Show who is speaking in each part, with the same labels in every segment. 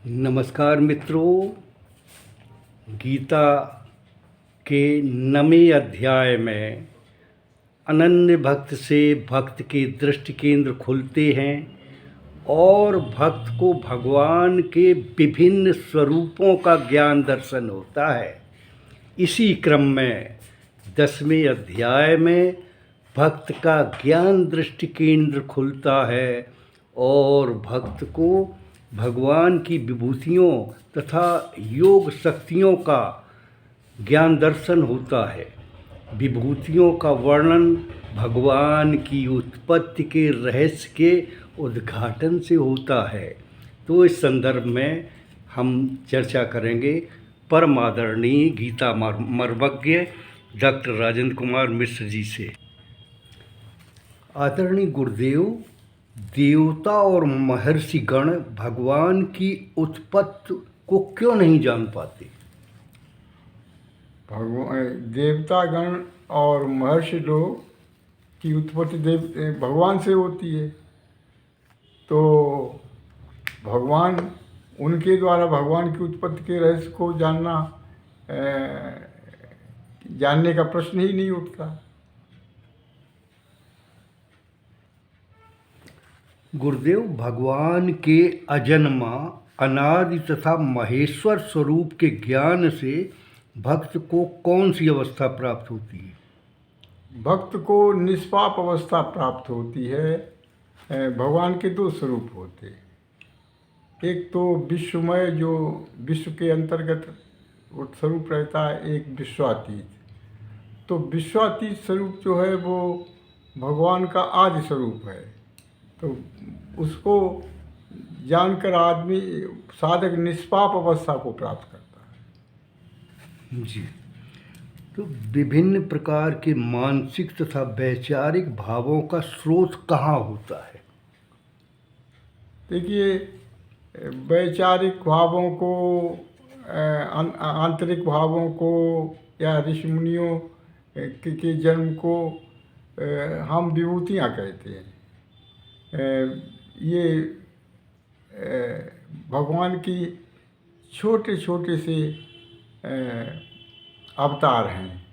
Speaker 1: नमस्कार मित्रों। गीता के 9वें अध्याय में अनन्य भक्त से भक्त के दृष्टि केंद्र खुलते हैं और भक्त को भगवान के विभिन्न स्वरूपों का ज्ञान दर्शन होता है। इसी क्रम में 10वें अध्याय में भक्त का ज्ञान दृष्टि केंद्र खुलता है और भक्त को भगवान की विभूतियों तथा योग शक्तियों का ज्ञान दर्शन होता है। विभूतियों का वर्णन भगवान की उत्पत्ति के रहस्य के उद्घाटन से होता है। तो इस संदर्भ में हम चर्चा करेंगे परम आदरणीय गीता मर्मज्ञ डॉक्टर राजेंद्र कुमार मिश्र जी से। आदरणीय गुरुदेव, देवता और महर्षि गण भगवान की उत्पत्ति को क्यों नहीं जान पाते?
Speaker 2: देवता गण और महर्षि लोग की उत्पत्ति भगवान से होती है, तो भगवान उनके द्वारा भगवान की उत्पत्ति के रहस्य को जानने का प्रश्न ही नहीं उठता।
Speaker 1: गुरुदेव, भगवान के अजन्मा अनादि तथा महेश्वर स्वरूप के ज्ञान से भक्त को कौन सी अवस्था प्राप्त होती है?
Speaker 2: भक्त को निष्पाप अवस्था प्राप्त होती है। भगवान के दो स्वरूप होते हैं, एक तो विश्वमय जो विश्व के अंतर्गत स्वरूप रहता है, एक विश्वातीत। तो विश्वातीत स्वरूप जो है वो भगवान का आदि स्वरूप है। तो उसको जानकर आदमी साधक निष्पाप अवस्था को प्राप्त करता है।
Speaker 1: जी। तो विभिन्न प्रकार के मानसिक तथा वैचारिक भावों का स्रोत कहाँ होता है?
Speaker 2: देखिए, वैचारिक भावों को, आंतरिक भावों को या ऋषि मुनियों के जन्म को हम विभूतियाँ कहते हैं। ये भगवान की छोटे छोटे से अवतार हैं।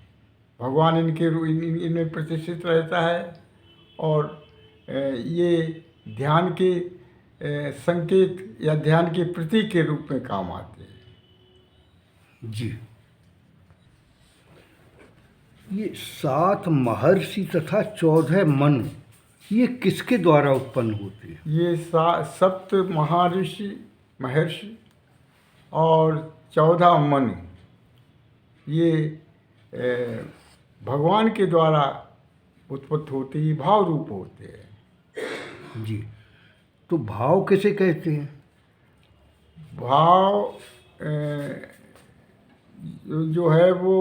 Speaker 2: भगवान इनमें प्रतिष्ठित रहता है और ये ध्यान के संकेत या ध्यान के प्रतीक के रूप में काम आते हैं।
Speaker 1: जी। ये 7 महर्षि तथा 14 मनु ये किसके द्वारा उत्पन्न होते हैं?
Speaker 2: ये 7 महर्षि और 14 मनु ये भगवान के द्वारा उत्पत्ति होती, भाव रूप होते हैं।
Speaker 1: जी। तो भाव किसे कहते हैं?
Speaker 2: भाव जो है वो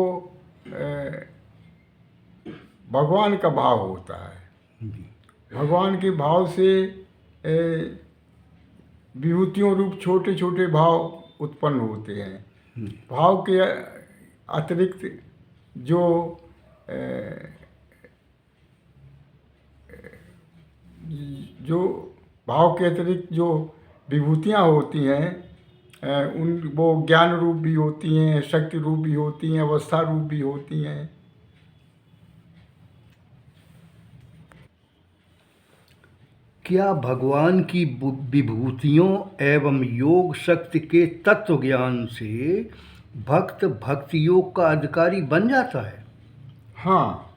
Speaker 2: भगवान का भाव होता है।
Speaker 1: जी।
Speaker 2: भगवान के भाव से विभूतियों रूप छोटे छोटे भाव उत्पन्न होते हैं। भाव के अतिरिक्त जो भाव के अतिरिक्त जो विभूतियाँ होती हैं वो ज्ञान रूप भी होती हैं, शक्ति रूप भी होती हैं, अवस्था रूप भी होती हैं।
Speaker 1: क्या भगवान की विभूतियों एवं योग शक्ति के तत्व ज्ञान से भक्त भक्ति योग का अधिकारी बन जाता है?
Speaker 2: हाँ,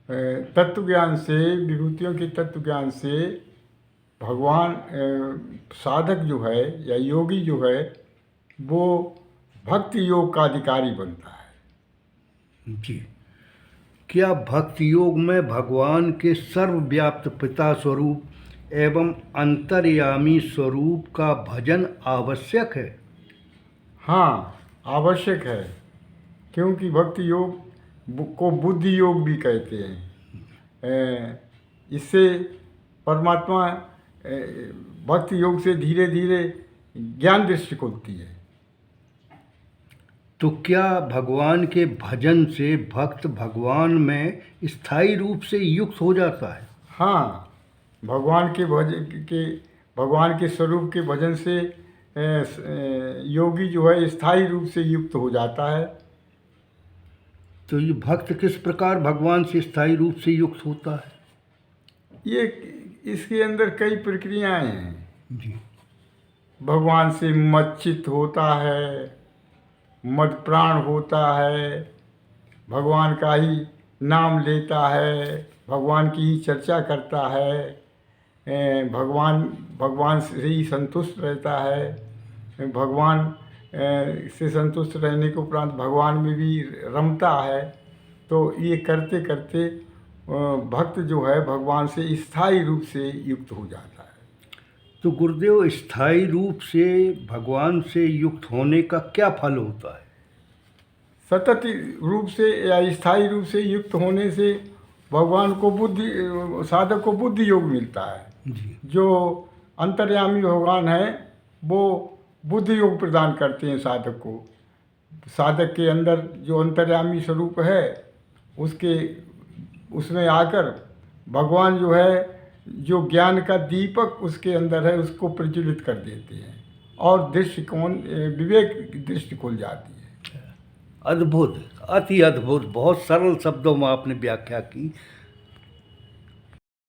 Speaker 2: तत्व ज्ञान से, विभूतियों के तत्व ज्ञान से भगवान साधक जो है या योगी जो है वो भक्ति योग का अधिकारी बनता है।
Speaker 1: जी। क्या भक्ति योग में भगवान के सर्वव्याप्त पिता स्वरूप एवं अंतर्यामी स्वरूप का भजन आवश्यक है?
Speaker 2: हाँ, आवश्यक है, क्योंकि भक्ति योग को बुद्धि योग भी कहते हैं। इससे परमात्मा भक्ति योग से धीरे धीरे ज्ञान दृष्टि खुलती है।
Speaker 1: तो क्या भगवान के भजन से भक्त भगवान में स्थायी रूप से युक्त हो जाता है?
Speaker 2: हाँ, भगवान के स्वरूप के भजन से योगी जो है स्थायी रूप से युक्त हो जाता है।
Speaker 1: तो ये भक्त किस प्रकार भगवान से स्थायी रूप से युक्त होता है?
Speaker 2: ये इसके अंदर कई प्रक्रियाएं हैं।
Speaker 1: जी।
Speaker 2: भगवान से मच्चित होता है, मद प्राण होता है, भगवान का ही नाम लेता है, भगवान की ही चर्चा करता है, भगवान से ही संतुष्ट रहता है, भगवान से संतुष्ट रहने के उपरांत भगवान में भी रमता है। तो ये करते करते भक्त जो है भगवान से स्थायी रूप से युक्त हो जाता है।
Speaker 1: तो गुरुदेव, स्थायी रूप से भगवान से युक्त होने का क्या फल होता है?
Speaker 2: सतत रूप से या स्थायी रूप से युक्त होने से भगवान को साधक को बुद्धि योग मिलता है।
Speaker 1: जी।
Speaker 2: जो अंतर्यामी भगवान है वो बुद्धि योग प्रदान करते हैं साधक को। साधक के अंदर जो अंतर्यामी स्वरूप है उसमें आकर भगवान जो है जो ज्ञान का दीपक उसके अंदर है उसको प्रज्वलित कर देते हैं और विवेक दृष्टि खुल जाती है।
Speaker 1: अद्भुत, अति अद्भुत, बहुत सरल शब्दों में आपने व्याख्या की।